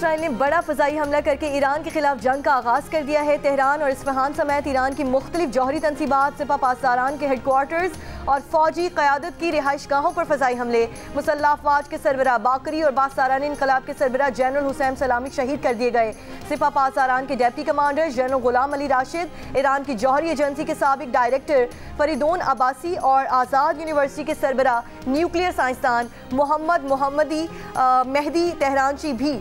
Israel ने बड़ा फ़ज़ाई हमला करके ईरान के खिलाफ जंग का आगाज़ कर दिया है। तेहरान और इस्फहान समेत ईरान की मुख्तलिफ जौहरी तनसीबात, सिपा पासदारान के हेडक्वार्टर्स और फौजी क़यादत की रिहाइश गाहों पर फ़ज़ाई हमले। मुसल्लह अफ़वाज के सरबराह बाकरी और बासदारान इनकलाब के सरबराह जनरल हुसैन सलामी शहीद कर दिए गए। सिपा पासदारान के deputy commander general Ghulam Ali Rashid, Iran की जौहरी एजेंसी के साबिक डायरेक्टर फरीदोन अब्बासी और आज़ाद यूनिवर्सिटी के सरबराह न्यूक्लियर साइंसदान मोहम्मदी मेहदी तेहरानची भी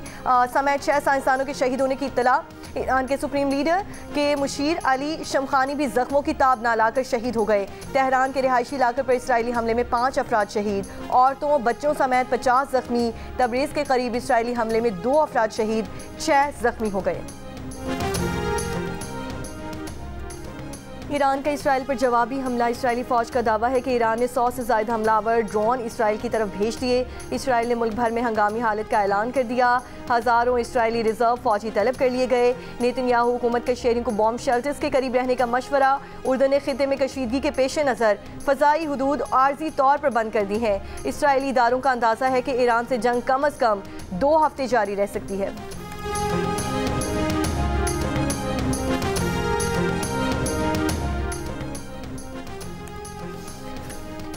समेत 6 साइंसदानों के शहीद होने की इत्तला। ईरान के सुप्रीम लीडर के मुशीर अली शमखानी भी जख्मों की ताब ना लाकर शहीद हो गए। तेहरान के रिहायशी इलाके पर इसराइली हमले में 5 अफराद शहीद, औरतों बच्चों समेत 50 जख्मी। तबरेज़ के करीब इसराइली हमले में 2 अफराद शहीद, 6 जख्मी हो गए। ईरान का इसराइल पर जवाबी हमला। इसराइली फ़ौज का दावा है कि ईरान ने 100 से ज़ायद हमलावर ड्रोन इसराइल की तरफ भेज दिए। इसराइल ने मुल्क भर में हंगामी हालत का ऐलान कर दिया। हज़ारों इसराइली रिजर्व फ़ौजी तलब कर लिए गए। नेतन्याहू हुकूमत के शहरियों को बॉम्ब शेल्टर्स के करीब रहने का मशवरा। उर्दन ने खिते में कशीदगी के पेश नज़र फ़ज़ाई हदूद आर्जी तौर पर बंद कर दी हैं। इसराइली इदारों का अंदाज़ा है कि ईरान से जंग कम अज़ कम 2 हफ्ते जारी रह सकती है।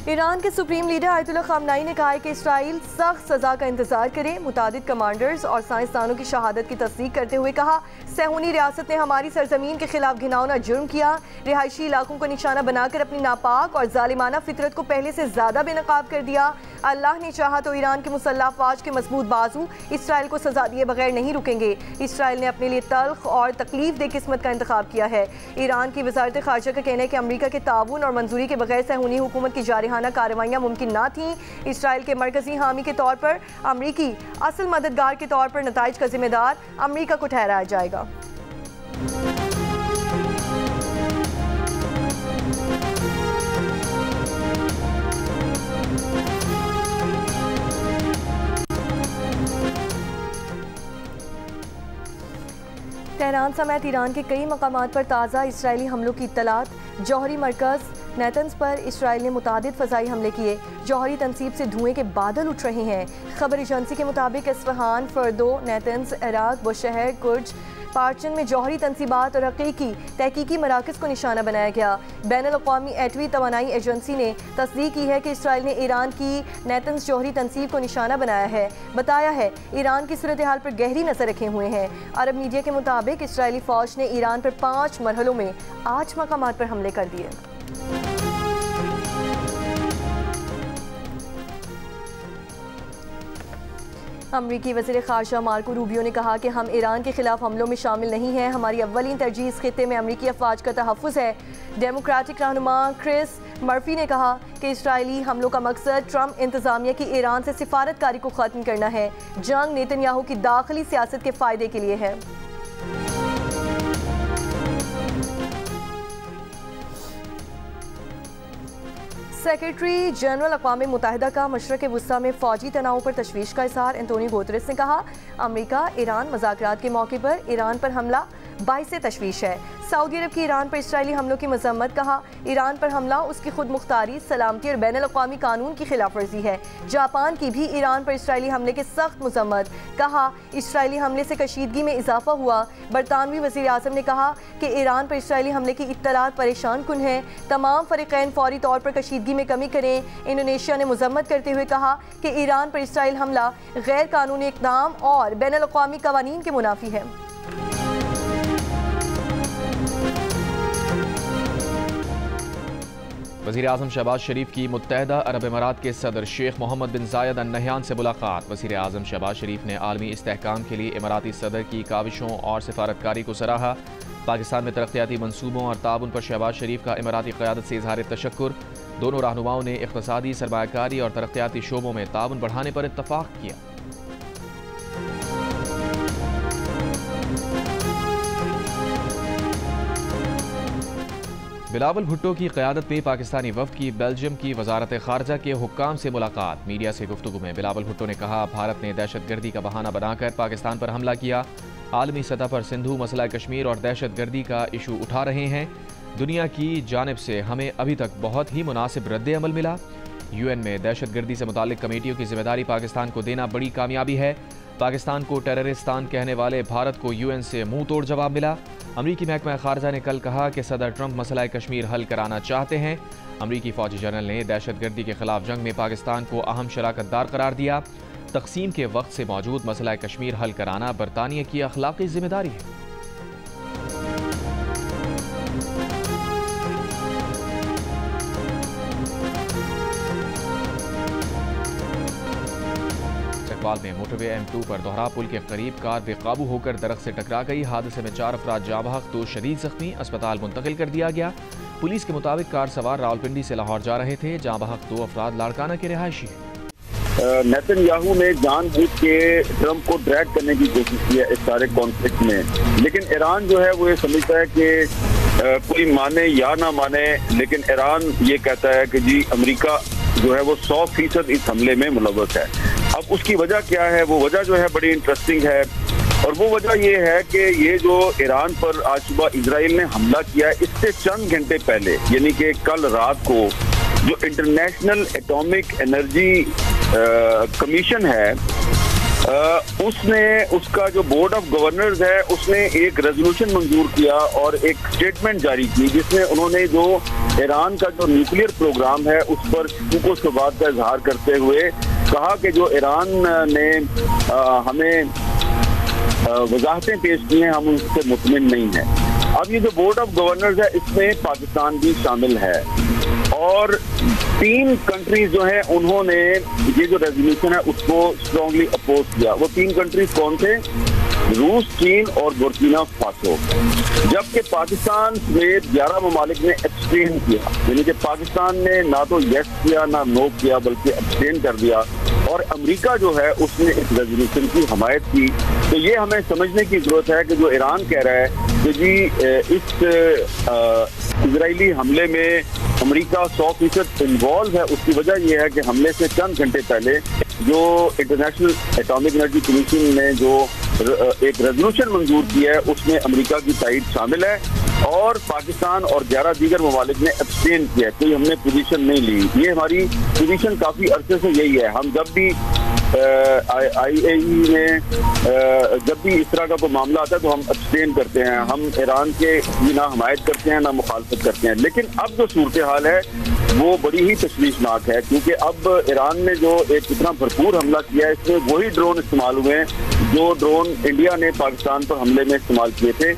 ईरान के सुप्रीम लीडर आयतुल्लाह ख़ामनेई ने कहा है कि इसराइल सख्त सज़ा का इंतजार करे। मुतादिद कमांडर्स और साइंसदानों की शहादत की तस्दीक करते हुए कहा, सहूनी रियासत ने हमारी सरजमीन के खिलाफ घिनौना जुर्म किया। रिहायशी इलाकों को निशाना बनाकर अपनी नापाक और जालिमाना फितरत को पहले से ज़्यादा बेनकाब कर दिया। अल्लाह ने चाहा तो ईरान के मुसल्लह अफ़वाज के मजबूत बाजू इसराइल को सजा दिए बगैर नहीं रुकेंगे। इसराइल ने अपने लिए तल्ख और तकलीफ दे किस्मत का इंतखाब किया है। ईरान की वज़ारत ख़ारजा का कहना है कि अमरीका के ताउन और मंजूरी के बगैर सहूनी हुकूमत की जारहाना कार्रवाइयाँ मुमकिन ना थीं। इसराइल के मरकजी हामी के तौर पर अमरीकी असल मददगार के तौर पर नताइज का जिम्मेदार अमरीका को ठहराया जाएगा। तेहरान समेत ईरान के कई मकामात पर ताज़ा इसराइली हमलों की इत्तलात। जौहरी मरकज़ नेतन्स पर इसराइल ने मुतादिद फ़ज़ाई हमले किए। जौहरी तनसीब से धुएं के बादल उठ रहे हैं। खबर एजेंसी के मुताबिक Isfahan, Fordow, Natanz, Arak, Bushehr, कुर्ज, पार्चन में जौहरी तनसीबात और हकीकी तहकीकी मराकज़ को निशाना बनाया गया। बैनुल-अक़वामी एटमी तवानाई एजेंसी ने तस्दीक की है कि इसराइल ने ईरान की नेतन्स जौहरी तनसीब को निशाना बनाया है। बताया है ईरान की सूरत हाल पर गहरी नज़र रखे हुए हैं। अरब मीडिया के मुताबिक इसराइली फ़ौज ने ईरान पर 5 मरहलों में 8 मकामात पर हमले कर दिए। अमरीकी वज़ीर ख़ारजा मार्को रूबियो ने कहा कि हम ईरान के खिलाफ हमलों में शामिल नहीं हैं। हमारी अव्वलीन तरजीह इस खित्ते में अमरीकी अफ़वाज का तहफ़्फ़ुज़ है। डेमोक्रेटिक रहनुमा क्रिस मर्फी ने कहा कि इसराइली हमलों का मकसद ट्रंप इंतज़ामिया की ईरान से सिफारतकारी को ख़त्म करना है। जंग नेतन्याहू की दाखिली सियासत के फ़ायदे के लिए है। सेक्रेटरी जनरल अक़वाम मुत्तहिदा का मशरक़ वुस्ता में फ़ौजी तनाव पर तशवीश का इज़हार। एंटोनियो गुतेरेस ने कहा, अमरीका ईरान मज़ाकरात के मौके पर ईरान पर हमला बाइसे तशवीश है। सऊदी अरब की ईरान पर इसराइली हमलों की मज़म्मत। कहा, ईरान पर हमला उसकी खुद मुख्तारी, सलामती और बैनुल-अक़वामी कानून की खिलाफ वर्जी है। जापान की भी ईरान पर इसराइली हमले के सख्त मज़म्मत। कहा, इसराइली हमले से कशीदगी में इजाफा हुआ। बरतानवी वज़ीर आज़म ने कहा कि ईरान पर इसराइली हमले की इत्तलात परेशान कुन है। तमाम फ़रीक़ैन फ़ौरी तौर पर कशीदगी में कमी करें। इंडोनेशिया ने मज़म्मत करते हुए कहा कि ईरान पर इसराइल हमला गैर कानूनी इक़दाम और बैनुल-अक़वामी क़वानीन के मुनाफ़ी है। वज़ीर आज़म शहबाज शरीफ की मुत्तहदा अरब अमारात के सदर शेख मोहम्मद बिन ज़ायद अल नहयान से मुलाकात। वज़ीर आज़म शहबाज शरीफ ने आलमी इस्तेहकाम के लिए इमाराती सदर की काविशों और सिफारतकारी को सराहा। पाकिस्तान में तरक्याती मनसूबों और ताउन पर शहबाज शरीफ का इमाराती क़यादत से इज़हार तशक्कुर। दोनों रहनुमाओं ने इक़्तिसादी, सरमायाकारी और तरक्याती शोबों में ताउन बढ़ाने पर इत्तफ़ाक़ किया। बिलावल भुट्टो की क़यादत में पाकिस्तानी वफ़द की बेल्जियम की वज़ारत ख़ारजा के हुक्काम से मुलाकात। मीडिया से गुफ्तगू में बिलावल भुट्टो ने कहा, भारत ने दहशत गर्दी का बहाना बनाकर पाकिस्तान पर हमला किया। आलमी सतह पर सिंधु मसला कश्मीर और दहशत गर्दी का इशू उठा रहे हैं। दुनिया की जानिब से हमें अभी तक बहुत ही मुनासिब रद्द अमल मिला। UN में दहशतगर्दी से मुताल्लिक कमेटियों की जिम्मेदारी पाकिस्तान को देना बड़ी कामयाबी है। पाकिस्तान को टेररिस्तान कहने वाले भारत को UN से मुंह तोड़ जवाब मिला। अमरीकी महकमा खारजा ने कल कहा कि सदर ट्रंप मसला कश्मीर हल कराना चाहते हैं। अमरीकी फौजी जनरल ने दहशतगर्दी के खिलाफ जंग में पाकिस्तान को अहम शराकतदार करार दिया। तकसीम के वक्त से मौजूद मसला कश्मीर हल कराना बरतानिया की अखलाकी जिम्मेदारी है। चकवाल में मोटरवे M2 पर दोहरा पुल के करीब कार बेकाबू होकर दरख्त से टकरा गई। हादसे में 4 अफराद जाँ बहक, 2 शदीद जख्मी, अस्पताल मुंतकिल कर दिया गया। पुलिस के मुताबिक कार सवार रावलपिंडी से लाहौर जा रहे थे। जाँ बहक 2 अफराद लाड़काना के रिहायशी हैं। नेतन्याहू ने जानबूझ के ट्रंप को ड्रैग करने की कोशिश की है इस सारे कॉन्फ्लिक्ट में, लेकिन ईरान जो है वो ये समझता है कि कोई माने या ना माने, लेकिन ईरान ये कहता है कि जी अमेरिका जो है वो 100% इस हमले में मुलव्वस है। अब उसकी वजह क्या है? वो वजह जो है बड़ी इंटरेस्टिंग है, और वो वजह ये है कि ये जो ईरान पर आज सुबह इजराइल ने हमला किया है, इससे चंद घंटे पहले यानी कि कल रात को जो इंटरनेशनल एटॉमिक एनर्जी कमीशन है, उसने उसका जो बोर्ड ऑफ गवर्नर्स है उसने एक रेजोल्यूशन मंजूर किया और एक स्टेटमेंट जारी की, जिसमें उन्होंने जो ईरान का जो न्यूक्लियर प्रोग्राम है उस पर शूको शुबात का इजहार करते हुए कहा कि जो ईरान ने हमें वजाहतें पेश की हैं, हम उससे मुतमिन नहीं हैं। अब ये जो बोर्ड ऑफ गवर्नर्स है इसमें पाकिस्तान भी शामिल है, और 3 कंट्रीज जो है उन्होंने ये जो रेजोल्यूशन है उसको स्ट्रांगली अपोज किया। वो 3 कंट्रीज कौन थे? रूस, चीन और बुर्किना फासो। जबकि पाकिस्तान समेत 11 ममालिक ने एब्सटेन किया, यानी कि पाकिस्तान ने ना तो यस किया ना नो किया बल्कि एब्सटेन कर दिया, और अमेरिका जो है उसने इस रेजोल्यूशन की हमायत की। तो ये हमें समझने की जरूरत है कि जो ईरान कह रहा है कि जी इस इजरायली हमले में अमेरिका 100% इन्वॉल्व है, उसकी वजह यह है कि हमले से चंद घंटे पहले जो इंटरनेशनल एटॉमिक एनर्जी कमीशन ने जो एक रेजोल्यूशन मंजूर किया है उसमें अमेरिका की ताईद शामिल है, और पाकिस्तान और 11 दीगर ममालिक ने एब्सटेन किया है, कोई हमने पोजीशन नहीं ली। ये हमारी पोजीशन काफी अरसे से यही है। हम जब भी IAEA में जब भी इस तरह का कोई मामला आता है तो हम एब्सटेन करते हैं, हम ईरान के ना हमायत करते हैं ना मुखालफत करते हैं। लेकिन अब जो सूरत हाल है वो बड़ी ही तशवीशनाक है, क्योंकि अब ईरान ने जो एक इतना भरपूर हमला किया है इसमें वही ड्रोन इस्तेमाल हुए हैं जो ड्रोन इंडिया ने पाकिस्तान पर हमले में इस्तेमाल किए थे।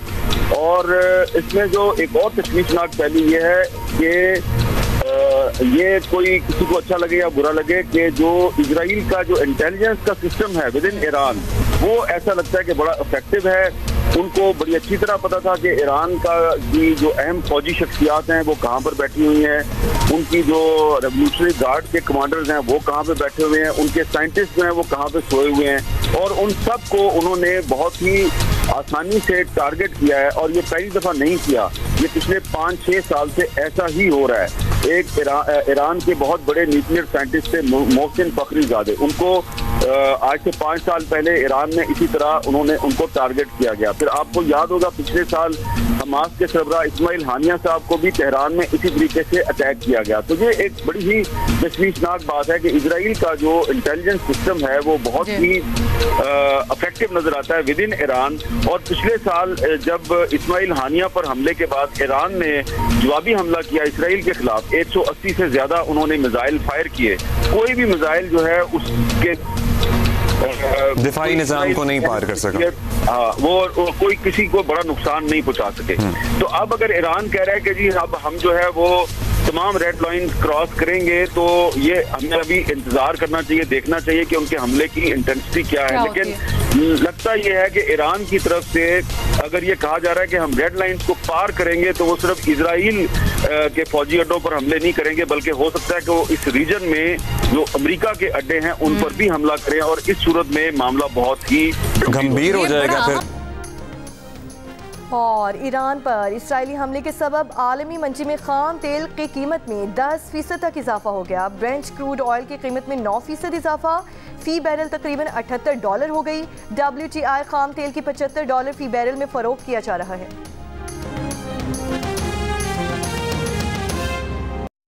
और इसमें जो एक और तशवीशनाक पहलू ये है कि ये कोई किसी को अच्छा लगे या बुरा लगे कि जो इजराइल का जो इंटेलिजेंस का सिस्टम है विद इन ईरान, वो ऐसा लगता है कि बड़ा इफेक्टिव है। उनको बड़ी अच्छी तरह पता था कि ईरान का की जो अहम फौजी शख्सियात हैं वो कहाँ पर बैठी हुई हैं, उनकी जो रेवोल्यूशनरी गार्ड के कमांडर्स हैं वो कहाँ पे बैठे हुए हैं, उनके साइंटिस्ट जो हैं वो कहाँ पे सोए हुए हैं, और उन सब को उन्होंने बहुत ही आसानी से टारगेट किया है। और ये पहली दफा नहीं किया, ये पिछले 5-6 साल से ऐसा ही हो रहा है। एक ईरान के बहुत बड़े न्यूक्लियर साइंटिस्ट थे मोहसिन फखरीजादे, उनको आज से 5 साल पहले ईरान में इसी तरह उनको टारगेट किया गया। फिर आपको याद होगा पिछले साल हमास के सरबराह इस्माइल हानिया साहब को भी तेहरान में इसी तरीके से अटैक किया गया। तो ये एक बड़ी ही तशवीशनाक बात है कि इजराइल का जो इंटेलिजेंस सिस्टम है वो बहुत ही इफेक्टिव नजर आता है विद इन ईरान। और पिछले साल जब इस्माइल हानिया पर हमले के बाद ईरान ने जवाबी हमला किया इसराइल के खिलाफ, 180 से ज्यादा उन्होंने मिसाइल फायर किए। कोई भी मिसाइल जो है उसके दिफाई निजाम को नहीं पार कर सका, वो कोई किसी को बड़ा नुकसान नहीं पहुंचा सके। तो अब अगर ईरान कह रहा है कि जी अब हम जो है वो तमाम रेड लाइन क्रॉस करेंगे, तो ये हमें अभी इंतजार करना चाहिए, देखना चाहिए कि उनके हमले की इंटेंसिटी क्या है। लेकिन लगता यह है कि ईरान की तरफ से अगर ये कहा जा रहा है कि हम रेड लाइंस को पार करेंगे तो वो सिर्फ इजराइल के फौजी अड्डों पर हमले नहीं करेंगे, बल्कि हो सकता है कि वो इस रीजन में जो अमेरिका के अड्डे हैं उन पर भी हमला करें, और इस सूरत में मामला बहुत ही गंभीर हो जाएगा फिर। और ईरान पर इसराइली हमले के सबब आलमी मंडी में खाम तेल की कीमत में 10% तक इजाफा हो गया। ब्रेंट क्रूड ऑयल की कीमत में 9% इजाफा, फी बैरल तकरीबन $78 हो गई। WTI खाम तेल की $75 फी बैरल में फरोख्त किया जा रहा है।